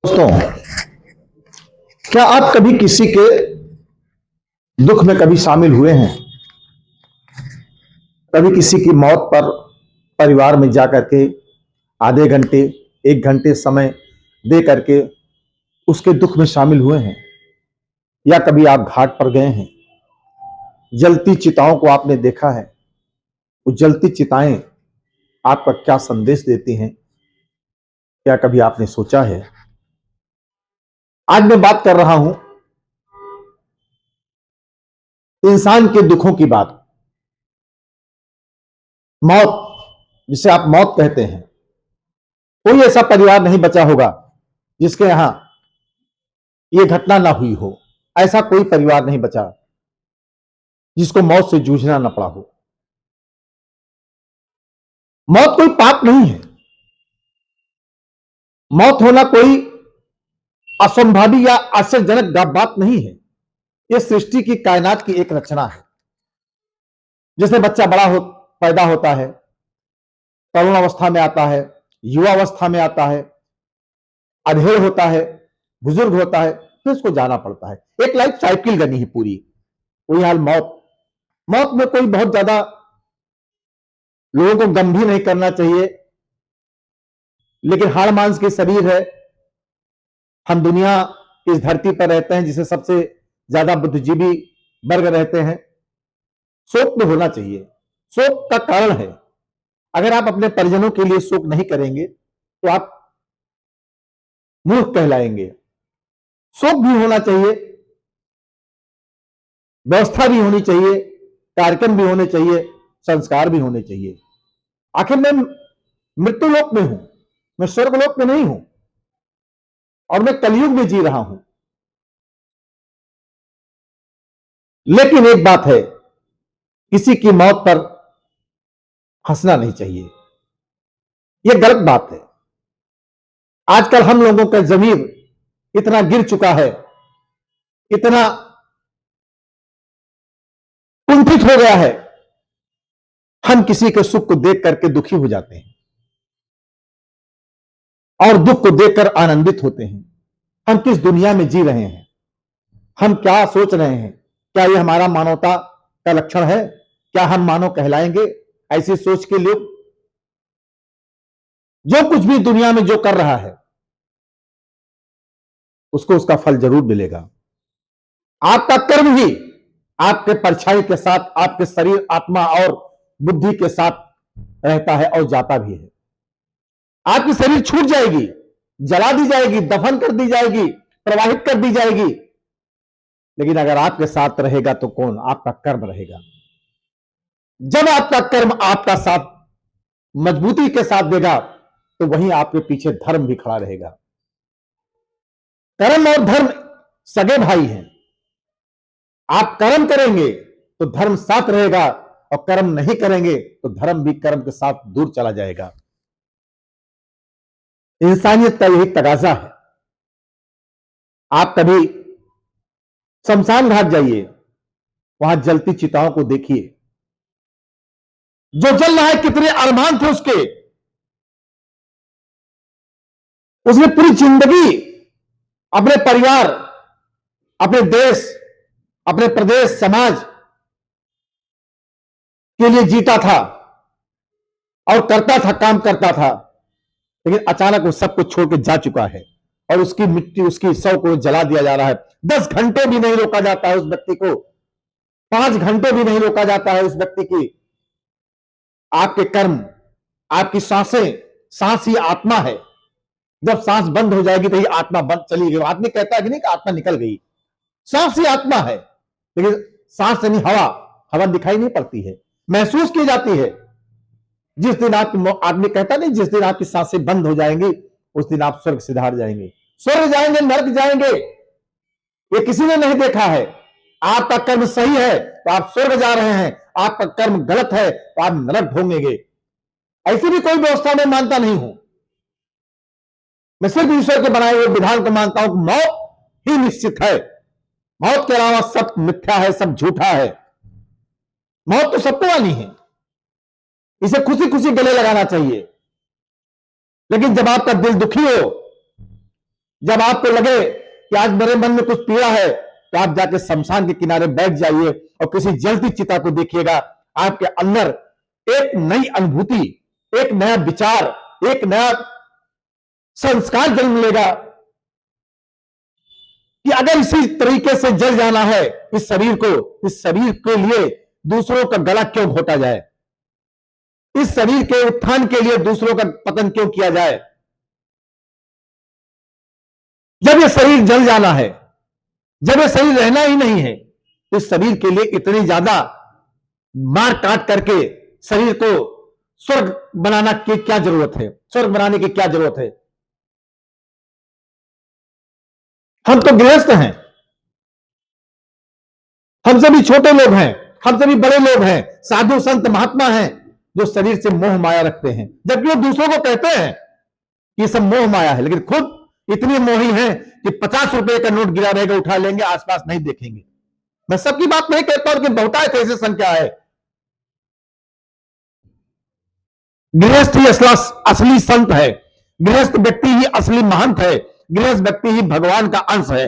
दोस्तों, क्या आप कभी किसी के दुख में कभी शामिल हुए हैं? कभी किसी की मौत पर परिवार में जाकर के आधे घंटे, 1 घंटे समय दे करके उसके दुख में शामिल हुए हैं? या कभी आप घाट पर गए हैं, जलती चिताओं को आपने देखा है? वो जलती चिताएं आपका क्या संदेश देती हैं? क्या कभी आपने सोचा है? आज मैं बात कर रहा हूं इंसान के दुखों की बात। मौत, जिसे आप मौत कहते हैं। कोई ऐसा परिवार नहीं बचा होगा जिसके यहां यह घटना ना हुई हो। ऐसा कोई परिवार नहीं बचा जिसको मौत से जूझना ना पड़ा हो। मौत कोई पाप नहीं है। मौत होना कोई असंभावी या आश्चर्यजनक बात नहीं है। यह सृष्टि की, कायनात की एक रचना है। जैसे बच्चा पैदा होता है, तरुण अवस्था में आता है, युवा अवस्था में आता है, अधेड़ होता है, बुजुर्ग होता है, फिर उसको जाना पड़ता है। एक लाइफ साइकिल बनी है पूरी। वही हाल मौत। मौत में कोई बहुत ज्यादा लोगों को गम भी नहीं करना चाहिए, लेकिन हाड़ मांस के शरीर है। हम दुनिया इस धरती पर रहते हैं जिसे सबसे ज्यादा बुद्धिजीवी वर्ग रहते हैं। शोक में होना चाहिए। शोक का कारण है, अगर आप अपने परिजनों के लिए शोक नहीं करेंगे तो आप मूर्ख कहलाएंगे। शोक भी होना चाहिए, व्यवस्था भी होनी चाहिए, कार्यक्रम भी होने चाहिए, संस्कार भी होने चाहिए। आखिर मैं मृत्युलोक में हूं, मैं स्वर्गलोक में नहीं हूं, और मैं कलयुग में जी रहा हूं। लेकिन एक बात है, किसी की मौत पर हंसना नहीं चाहिए। यह गलत बात है। आजकल हम लोगों का जमीर इतना गिर चुका है, इतना कुंठित हो गया है, हम किसी के सुख को देख करके दुखी हो जाते हैं और दुख को देखकर आनंदित होते हैं। हम किस दुनिया में जी रहे हैं? हम क्या सोच रहे हैं? क्या यह हमारा मानवता का लक्षण है? क्या हम मानव कहलाएंगे? ऐसी सोच के लोग जो कुछ भी दुनिया में जो कर रहा है उसको उसका फल जरूर मिलेगा। आपका कर्म ही आपके परछाई के साथ, आपके शरीर, आत्मा और बुद्धि के साथ रहता है और जाता भी है। आपकी शरीर छूट जाएगी, जला दी जाएगी, दफन कर दी जाएगी, प्रवाहित कर दी जाएगी, लेकिन अगर आपके साथ रहेगा तो कौन? आपका कर्म रहेगा। जब आपका कर्म आपका साथ मजबूती के साथ देगा तो वहीं आपके पीछे धर्म भी खड़ा रहेगा। कर्म और धर्म सगे भाई हैं। आप कर्म करेंगे तो धर्म साथ रहेगा, और कर्म नहीं करेंगे तो धर्म भी कर्म के साथ दूर चला जाएगा। इंसानियत का यही तकाजा है। आप कभी शमशान घाट जाइए, वहां जलती चिताओं को देखिए। जो जल रहा है, कितने अरमान थे उसने पूरी जिंदगी अपने परिवार, अपने देश, अपने प्रदेश, समाज के लिए जीता था और करता था, काम करता था, लेकिन अचानक वो सब कुछ छोड़ के जा चुका है और उसकी मिट्टी, उसकी शव को जला दिया जा रहा है। 10 घंटे भी नहीं रोका जाता है उस व्यक्ति को, 5 घंटे भी नहीं रोका जाता है उस व्यक्ति की। आपके कर्म, आपकी सांसें, सांस ही आत्मा है। जब सांस बंद हो जाएगी तो ही आत्मा बंद चली गई। आदमी कहता है कि नहीं कि आत्मा निकल गई। सांस ही आत्मा है, लेकिन सांस यानी हवा, हवा दिखाई नहीं पड़ती है, महसूस की जाती है। जिस दिन आप, आदमी कहता नहीं, जिस दिन आपकी सांसें बंद हो जाएंगी उस दिन आप स्वर्ग सिधार जाएंगे, स्वर्ग जाएंगे, नर्क जाएंगे। ये किसी ने नहीं देखा है। आपका कर्म सही है तो आप स्वर्ग जा रहे हैं, आपका कर्म गलत है तो आप नरक ढूंढेंगे। ऐसी भी कोई व्यवस्था मैं मानता नहीं हूं। मैं सिर्फ ईश्वर के बनाए हुए विधान को मानता हूं कि मौत ही निश्चित है। मौत के अलावा सब मिथ्या है, सब झूठा है। मौत तो सबको आनी है, इसे खुशी खुशी गले लगाना चाहिए। लेकिन जब आपका दिल दुखी हो, जब आपको लगे कि आज मेरे मन में कुछ पीड़ा है, तो आप जाके शमशान के किनारे बैठ जाइए और किसी जलती चिता को देखिएगा। आपके अंदर एक नई अनुभूति, एक नया विचार, एक नया संस्कार जन्म लेगा कि अगर इसी तरीके से जल जाना है इस शरीर के लिए दूसरों का गला क्यों घोटा जाए, इस शरीर के उत्थान के लिए दूसरों का पतन क्यों किया जाए। जब ये शरीर जल जाना है, जब ये शरीर रहना ही नहीं है, तो इस शरीर के लिए इतनी ज्यादा मार काट करके शरीर को स्वर्ग बनाना की क्या जरूरत है, स्वर्ग बनाने की क्या जरूरत है। हम तो गृहस्थ हैं, हमसे भी छोटे लोग हैं, हमसे भी बड़े लोग हैं, साधु संत महात्मा हैं जो शरीर से मोह माया रखते हैं, जबकि वो दूसरों को कहते हैं कि सब मोह माया है, लेकिन खुद इतनी मोही हैं कि 50 रुपए का नोट गिरा रहेगा उठा लेंगे, आसपास नहीं देखेंगे। मैं सबकी बात नहीं कहता, लेकिन बहुतायत ऐसी संख्या है। गृहस्थ ही असली संत है, गृहस्थ व्यक्ति ही असली महंत है, गृहस्थ व्यक्ति ही भगवान का अंश है।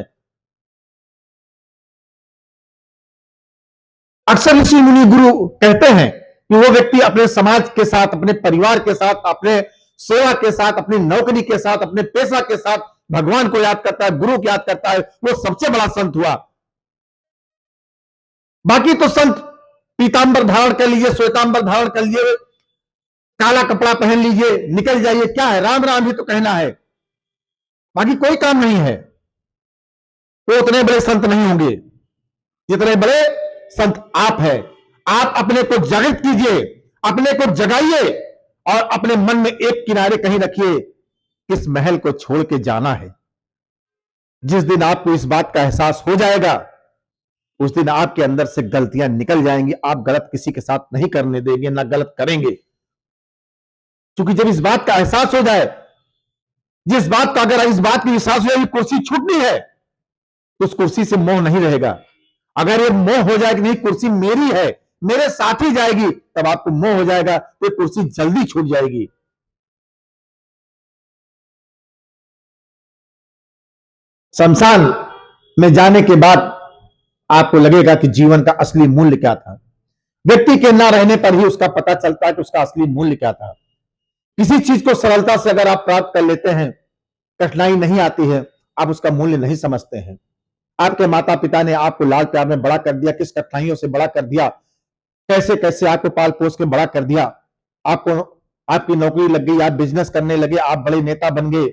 अक्सर ऋषि मुनि गुरु कहते हैं कि वो व्यक्ति अपने समाज के साथ, अपने परिवार के साथ, अपने सेवा के साथ, अपनी नौकरी के साथ, अपने पेशा के साथ भगवान को याद करता है, गुरु को याद करता है, वो सबसे बड़ा संत हुआ। बाकी तो संत पीतांबर धारण कर लीजिए, श्वेतांबर धारण कर लीजिए, काला कपड़ा पहन लीजिए, निकल जाइए, क्या है, राम राम ही तो कहना है, बाकी कोई काम नहीं है। वो उतने बड़े संत नहीं होंगे जितने बड़े संत आप हैं। आप अपने को जागृत कीजिए, अपने को जगाइए और अपने मन में एक किनारे कहीं रखिए, किस महल को छोड़ के जाना है। जिस दिन आपको इस बात का एहसास हो जाएगा, उस दिन आपके अंदर से गलतियां निकल जाएंगी। आप गलत किसी के साथ नहीं करने देंगे, ना गलत करेंगे, क्योंकि जब इस बात का एहसास हो जाए, जिस बात का अगर इस बात की एहसास हो जाए कुर्सी छूटनी है, तो उस कुर्सी से मोह नहीं रहेगा। अगर ये मोह हो जाए कि नहीं कुर्सी मेरी है, मेरे साथ ही जाएगी, तब आपको मोह हो जाएगा, तो कुर्सी जल्दी छूट जाएगी। शमशान में जाने के बाद आपको लगेगा कि जीवन का असली मूल्य क्या था। व्यक्ति के ना रहने पर ही उसका पता चलता है कि उसका असली मूल्य क्या था। किसी चीज को सरलता से अगर आप प्राप्त कर लेते हैं, कठिनाई नहीं आती है, आप उसका मूल्य नहीं समझते हैं। आपके माता पिता ने आपको लाल प्यार में बड़ा कर दिया, किस कठिनाइयों से बड़ा कर दिया, कैसे कैसे आपको पाल पोस के बड़ा कर दिया। आपको आपकी नौकरी लग गई, आप बिजनेस करने लगे, आप बड़े नेता बन गए,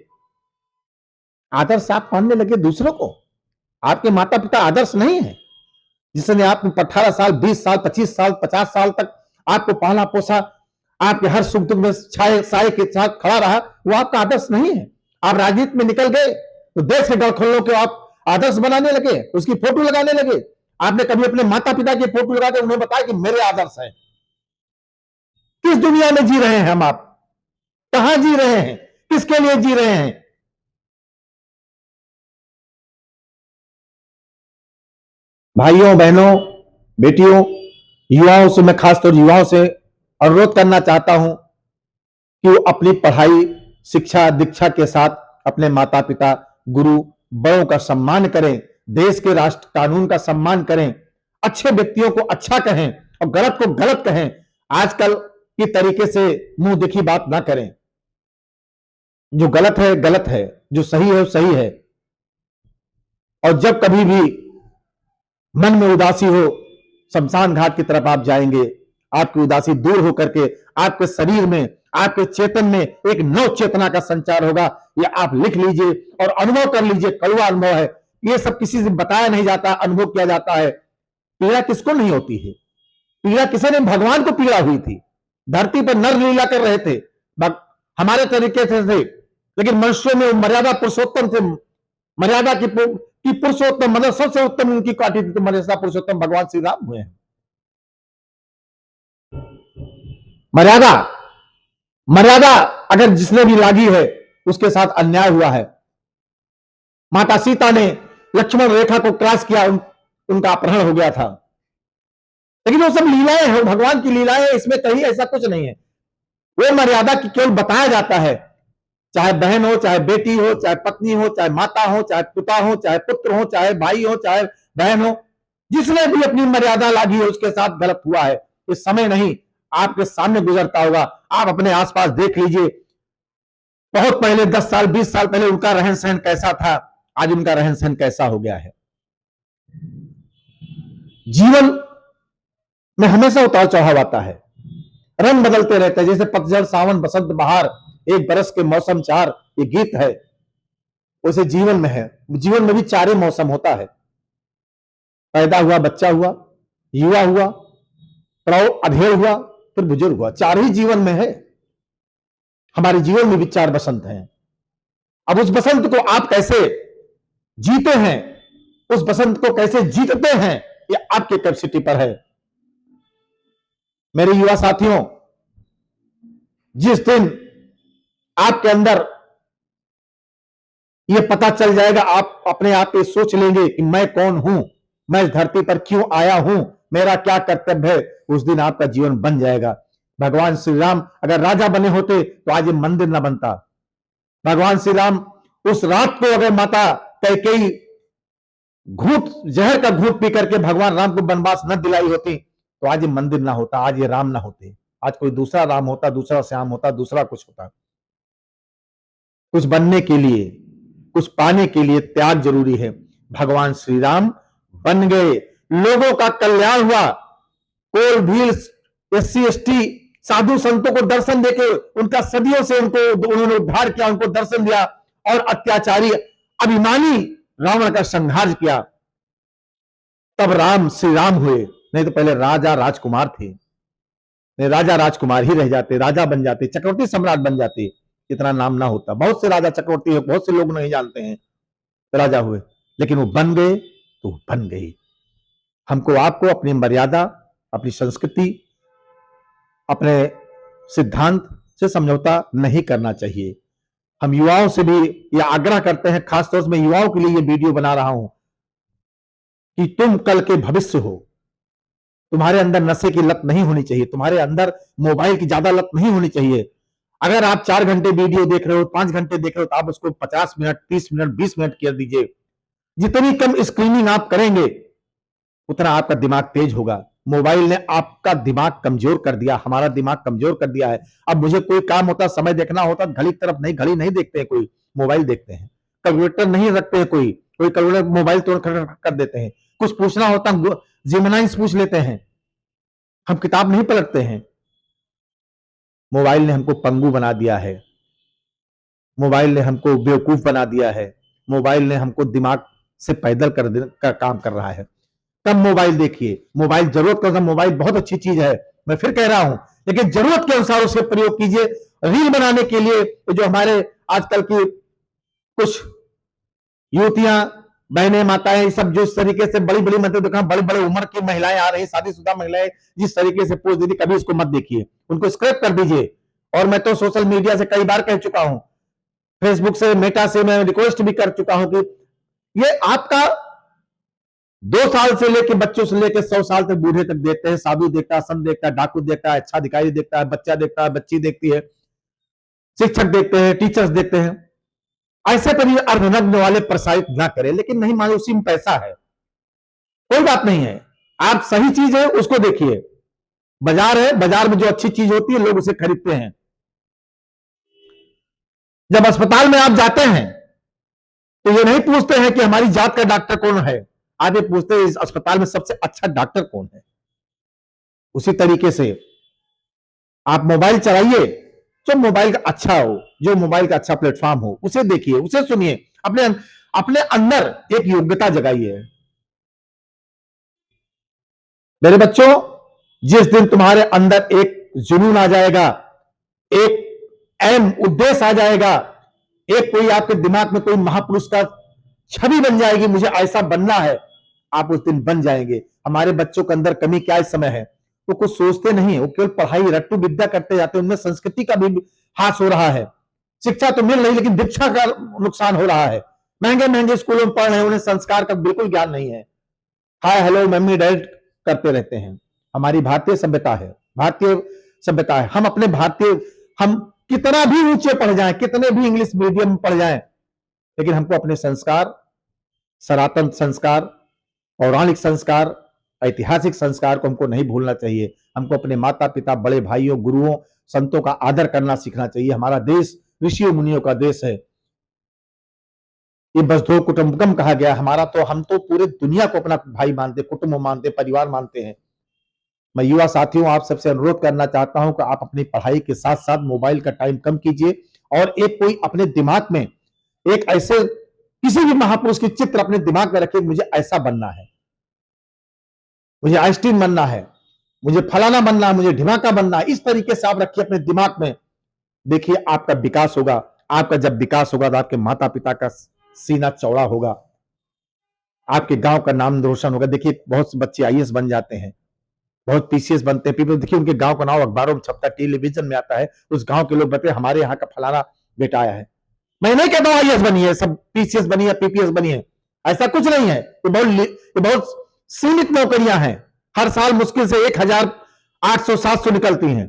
आदर्श आप मानने लगे दूसरों को। आपके माता पिता आदर्श नहीं है। जिसने आपको 18 साल, 20 साल, 25 साल, 50 साल तक आपको पाला पोसा, आपके हर सुख दुख में साय के साथ खड़ा रहा, वो आपका आदर्श नहीं है। आप राजनीति में निकल गए तो देश के गड़खोलों को आप आदर्श बनाने लगे, उसकी फोटो लगाने लगे। आपने कभी अपने माता पिता की फोटो लगा के उन्हें बताया कि मेरे आदर्श है। किस दुनिया में जी रहे हैं हम? आप कहां जी रहे हैं? किसके लिए जी रहे हैं? भाइयों बहनों बेटियों, युवाओं से, मैं खासतौर युवाओं से अनुरोध करना चाहता हूं कि वो अपनी पढ़ाई, शिक्षा, दीक्षा के साथ अपने माता पिता, गुरु, बड़ों का सम्मान करें, देश के राष्ट्र कानून का सम्मान करें, अच्छे व्यक्तियों को अच्छा कहें और गलत को गलत कहें। आजकल की तरीके से मुंह देखी बात ना करें। जो गलत है गलत है, जो सही है वो सही है। और जब कभी भी मन में उदासी हो, शमशान घाट की तरफ आप जाएंगे, आपकी उदासी दूर होकर के आपके शरीर में, आपके चेतन में एक नव चेतना का संचार होगा। ये आप लिख लीजिए और अनुभव कर लीजिए, कड़वा अनुभव है। ये सब किसी से बताया नहीं जाता, अनुभव किया जाता है। पीड़ा किसको नहीं होती है? पीड़ा किसी ने, भगवान को पीड़ा हुई थी। धरती पर नर लीला कर रहे थे, हमारे तरीके से थे, लेकिन मनुष्यों में मर्यादा पुरुषोत्तम थे। मर्यादा की पुरुषोत्तम, मतलब सबसे उत्तम उनकी काटी थी, तो मर्यादा पुरुषोत्तम भगवान श्री राम हुए हैं। मर्यादा मर्यादा अगर जिसने भी लागी है उसके साथ अन्याय हुआ है। माता सीता ने लक्ष्मण रेखा को क्रॉस किया, उनका अपहरण हो गया था। लेकिन वो सब लीलाएं हैं, भगवान की लीलाएं, इसमें कहीं ऐसा कुछ नहीं है। वो मर्यादा की केवल बताया जाता है चाहे बहन हो, चाहे बेटी हो, चाहे पत्नी हो, चाहे माता हो, चाहे पिता हो, चाहे पुत्र हो, चाहे भाई हो, चाहे बहन हो, जिसने भी अपनी मर्यादा लागी है उसके साथ गलत हुआ है। इस समय नहीं, आपके सामने गुजरता होगा, आप अपने आसपास देख लीजिए। बहुत पहले 10 साल 20 साल पहले उनका रहन सहन कैसा था, आज उनका रहन सहन कैसा हो गया है। जीवन में हमेशा उतार चढ़ाव आता है, रंग बदलते रहते हैं, जैसे पतझड़ सावन बसंत बहार, एक बरस के मौसम चार, ये गीत है, वैसे जीवन में है। जीवन में भी चारे मौसम होता है, पैदा हुआ, बच्चा हुआ, युवा हुआ, अधेड़ हुआ, फिर बुजुर्ग हुआ, चार ही जीवन में है। हमारे जीवन में भी चार बसंत हैं। अब उस बसंत को आप कैसे जीते हैं, उस बसंत को कैसे जीतते हैं, ये आपके कैपेसिटी पर है। मेरे युवा साथियों, जिस दिन आपके अंदर यह पता चल जाएगा, आप अपने आप ये सोच लेंगे कि मैं कौन हूं, मैं इस धरती पर क्यों आया हूं, मेरा क्या कर्तव्य है, उस दिन आपका जीवन बन जाएगा। भगवान श्री राम अगर राजा बने होते तो आज ये मंदिर ना बनता। भगवान श्री राम उस रात को अगर माता कैकेयी घूट जहर का घूट पी करके भगवान राम को वनवास न दिलाई होती तो आज ये मंदिर ना होता, आज ये राम ना होते, आज कोई दूसरा राम होता, दूसरा श्याम होता, दूसरा कुछ होता। कुछ बनने के लिए, कुछ पाने के लिए त्याग जरूरी है। भगवान श्री राम बन गए, लोगों का कल्याण हुआ, कोल भील SC ST साधु संतों को दर्शन देके उनका सदियों से उन्होंने उद्धार किया, उनको दर्शन दिया, और अत्याचारी अभिमानी रावण का संहार किया, तब राम श्री राम हुए। नहीं तो पहले राजा राजकुमार थे, नहीं राजा राजकुमार ही रह जाते, राजा बन जाते, चक्रवर्ती सम्राट बन जाते, इतना नाम ना होता। बहुत से राजा चक्रवर्ती है, बहुत से लोग नहीं जानते हैं, राजा हुए, लेकिन वो बन गए तो बन गई। हमको आपको अपनी मर्यादा, अपनी संस्कृति, अपने सिद्धांत से समझौता नहीं करना चाहिए। हम युवाओं से भी यह आग्रह करते हैं, खासतौर से मैं युवाओं के लिए यह वीडियो बना रहा हूं कि तुम कल के भविष्य हो। तुम्हारे अंदर नशे की लत नहीं होनी चाहिए, तुम्हारे अंदर मोबाइल की ज्यादा लत नहीं होनी चाहिए। अगर आप 4 घंटे वीडियो देख रहे हो, 5 घंटे देख रहे हो, तो आप उसको 50 मिनट, 30 मिनट, 20 मिनट कर दीजिए। जितनी कम स्क्रीनिंग आप करेंगे उतना आपका दिमाग तेज होगा। मोबाइल ने आपका दिमाग कमजोर कर दिया, हमारा दिमाग कमजोर कर दिया है। अब मुझे कोई काम होता, समय देखना होता, घड़ी की तरफ नहीं, घड़ी नहीं देखते हैं, कोई मोबाइल देखते हैं। कैलकुलेटर नहीं रखते हैं, कोई कैलकुलेटर मोबाइल तोड़ कर देते हैं। कुछ पूछना होता जेमिनाई पूछ लेते हैं, हम किताब नहीं पलटते हैं। मोबाइल ने हमको पंगु बना दिया है, मोबाइल ने हमको बेवकूफ बना दिया है, मोबाइल ने हमको दिमाग से पैदल कर काम कर रहा है। कम मोबाइल देखिए, मोबाइल जरूरत के अनुसार, मोबाइल बहुत अच्छी चीज है, मैं फिर कह रहा हूं, लेकिन जरूरत के अनुसार उसके प्रयोग कीजिए। रील बनाने के लिए जो हमारे आजकल की कुछ युवतियां, बहनें, माताएं, सब जो इस तरीके से बड़ी बड़ी, मतलब देखा बड़ी बड़ी उम्र की महिलाएं आ रही, शादीशुदा महिलाएं जिस तरीके से पोस्ट देती, कभी इसको मत देखिए, उनको स्क्रैप कर दीजिए। और मैं तो सोशल मीडिया से कई बार कह चुका हूं, फेसबुक से, मेटा से मैं रिक्वेस्ट भी कर चुका हूं कि ये आपका 2 साल से लेकर बच्चों से लेकर 100 साल तक बूढ़े तक देखते हैं। साधु देखता है, संत देखता है, डाकू देखता है, अच्छा अधिकारी देखता है, बच्चा देखता है, बच्ची देखती है, शिक्षक देखते हैं, टीचर्स देखते हैं। ऐसे कभी अर्धनग्न वाले प्रसारित ना करें, लेकिन नहीं माने उसी में पैसा है, कोई बात नहीं है, आप सही चीज है उसको देखिए। बाजार है, बाजार में जो अच्छी चीज होती है लोग उसे खरीदते हैं। जब अस्पताल में आप जाते हैं तो ये नहीं पूछते हैं कि हमारी जात का डॉक्टर कौन है, आप ये पूछते हैं इस अस्पताल में सबसे अच्छा डॉक्टर कौन है। उसी तरीके से आप मोबाइल चलाइए, जो मोबाइल का अच्छा हो, जो मोबाइल का अच्छा प्लेटफॉर्म हो, उसे देखिए, उसे सुनिए, अपने अंदर एक योग्यता जगाइए। मेरे बच्चों, जिस दिन तुम्हारे अंदर एक जुनून आ जाएगा, एक एम उद्देश्य आ जाएगा, एक कोई आपके दिमाग में कोई महापुरुष का छवि बन जाएगी, मुझे ऐसा बनना है, आप उस दिन बन जाएंगे। हमारे बच्चों के अंदर कमी क्या इस समय है, वो कुछ सोचते नहीं है, वो केवल पढ़ाई रट्टू विद्या करते जाते हैं। उनमें संस्कृति का भी हास हो रहा है। शिक्षा तो मिल रही, लेकिन दीक्षा का नुकसान हो रहा है। महंगे महंगे स्कूलों में पढ़ रहे हैं, उन्हें संस्कार का बिल्कुल ज्ञान नहीं है। हाय हेलो मम्मी डैड करते रहते हैं। हमारी भारतीय सभ्यता है, भारतीय सभ्यता है। हम अपने भारतीय, हम कितना भी ऊंचे पढ़ जाएं, कितने भी इंग्लिश मीडियम में पढ़ जाएं, लेकिन हमको अपने संस्कार, सनातन संस्कार, पौराणिक संस्कार, ऐतिहासिक संस्कार को हमको नहीं भूलना चाहिए। हमको अपने माता पिता, बड़े भाइयों, गुरुओं, संतों का आदर करना सीखना चाहिए। हमारा देश ऋषियों मुनियों का देश है। ये वसुधैव कुटुंबकम कहा गया। हमारा तो, हम तो पूरे दुनिया को अपना भाई मानते, कुटुंब मानते, परिवार मानते हैं। मैं युवा साथियों, आप सबसे अनुरोध करना चाहता हूं कि आप अपनी पढ़ाई के साथ साथ मोबाइल का टाइम कम कीजिए और एक कोई अपने दिमाग में एक ऐसे किसी भी महापुरुष की चित्र अपने दिमाग में रखिए, मुझे ऐसा बनना है, मुझे आइंस्टीन बनना है, मुझे फलाना बनना है, मुझे ढिमाका बनना है। इस तरीके से आप रखिए अपने दिमाग में। देखिए आपका विकास होगा। आपका जब विकास होगा तो आपके माता पिता का सीना चौड़ा होगा, आपके गांव का नाम रोशन होगा। देखिए बहुत से बच्चे आईएएस बन जाते हैं, बहुत पीसीएस बनते हैं। पीपल देखिए उनके गांव का नाम अखबारों में छपता है, टेलीविजन में आता है, उस गांव के लोग बताते हमारे यहाँ का फलाना बेटा आया है। मैं नहीं कहता हूं आईएएस बनी है, सब पीसीएस बनी है, पीपीएस बनी है, ऐसा कुछ नहीं है। ये बहुत सीमित नौकरियां हैं। हर साल मुश्किल से 1800-700 निकलती हैं।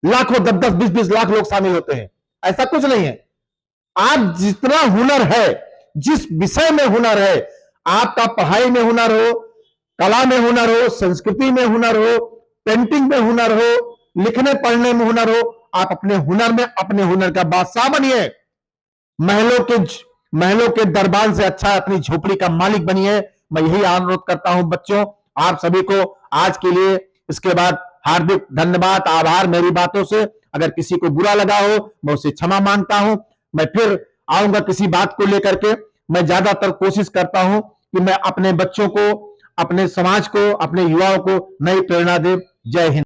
लाखों 10-10, 20-20 लाख लोग शामिल होते हैं। ऐसा कुछ नहीं है। आप जितना हुनर है, जिस विषय में हुनर है, आपका पढ़ाई में हुनर हो, कला में हुनर हो, संस्कृति में हुनर हो, पेंटिंग में हुनर हो, लिखने पढ़ने में हुनर हो, आप अपने हुनर में अपने हुनर का बादशाह बनिए। महलों के दरबार से अच्छा अपनी झोपड़ी का मालिक बनिए। मैं यही अनुरोध करता हूं बच्चों, आप सभी को आज के लिए। इसके बाद हार्दिक धन्यवाद, आभार। मेरी बातों से अगर किसी को बुरा लगा हो, मैं उससे क्षमा मांगता हूं। मैं फिर आऊंगा किसी बात को लेकर के। मैं ज्यादातर कोशिश करता हूं कि मैं अपने बच्चों को, अपने समाज को, अपने युवाओं को नई प्रेरणा दे। जय हिंद।